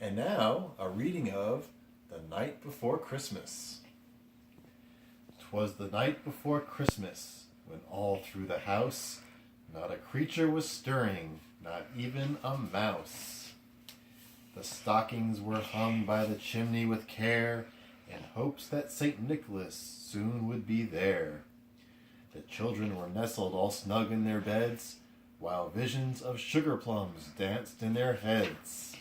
And now, a reading of The Night Before Christmas. 'Twas the night before Christmas, when all through the house not a creature was stirring, not even a mouse. The stockings were hung by the chimney with care, in hopes that St. Nicholas soon would be there. The children were nestled all snug in their beds, while visions of sugar plums danced in their heads.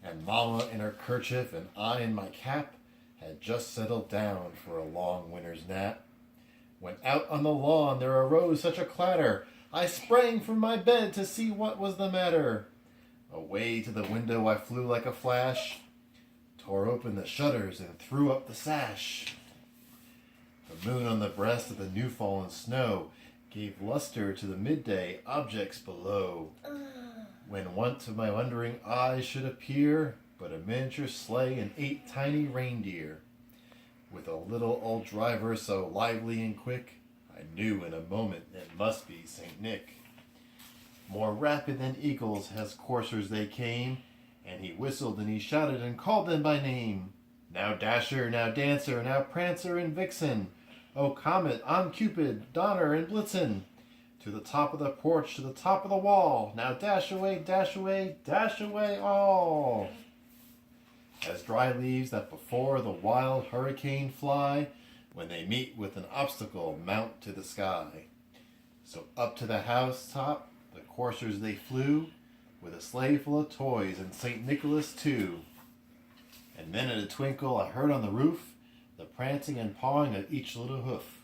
And Mama in her kerchief and I in my cap had just settled down for a long winter's nap. When out on the lawn there arose such a clatter, I sprang from my bed to see what was the matter. Away to the window I flew like a flash, tore open the shutters and threw up the sash. The moon on the breast of the new-fallen snow gave luster to the midday objects below, when one to my wondering eyes should appear but a miniature sleigh and 8 tiny reindeer. With a little old driver so lively and quick, I knew in a moment it must be St. Nick. More rapid than eagles as coursers they came, and he whistled and he shouted and called them by name. Now Dasher, now Dancer, now Prancer and Vixen, O Comet, on Cupid, Donner and Blitzen, to the top of the porch, to the top of the wall, now dash away, dash away, dash away all. As dry leaves that before the wild hurricane fly, when they meet with an obstacle, mount to the sky. So up to the housetop the coursers they flew, with a sleigh full of toys and St. Nicholas too. And then in a twinkle I heard on the roof the prancing and pawing of each little hoof.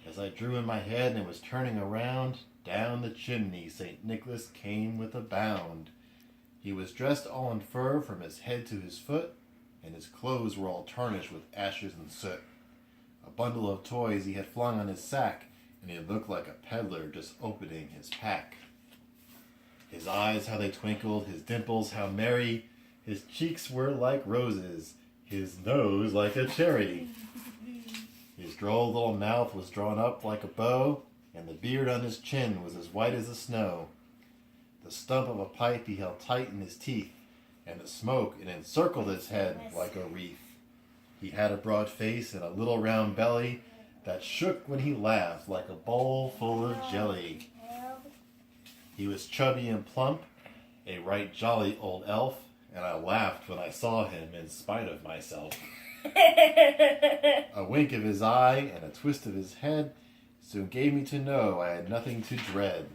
As I drew in my head and was turning around, down the chimney St. Nicholas came with a bound. He was dressed all in fur from his head to his foot, and his clothes were all tarnished with ashes and soot. A bundle of toys he had flung on his sack, and he looked like a peddler just opening his pack. His eyes, how they twinkled, his dimples, how merry, his cheeks were like roses, his nose like a cherry. His droll little mouth was drawn up like a bow, and the beard on his chin was as white as the snow. The stump of a pipe he held tight in his teeth, and the smoke it encircled his head like a wreath. He had a broad face and a little round belly that shook when he laughed like a bowl full of jelly. He was chubby and plump, a right jolly old elf, and I laughed when I saw him in spite of myself. A wink of his eye and a twist of his head soon gave me to know I had nothing to dread.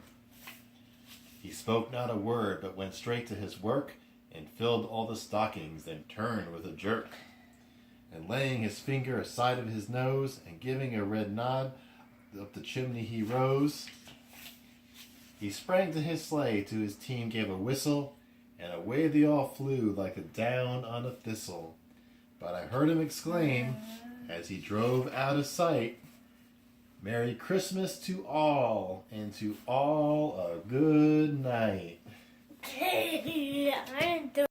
He spoke not a word, but went straight to his work, and filled all the stockings, then turned with a jerk. And laying his finger aside of his nose, and giving a red nod, up the chimney he rose. He sprang to his sleigh, to his team gave a whistle, and away they all flew like a down on a thistle. But I heard him exclaim, as he drove out of sight, Merry Christmas to all, and to all a good night.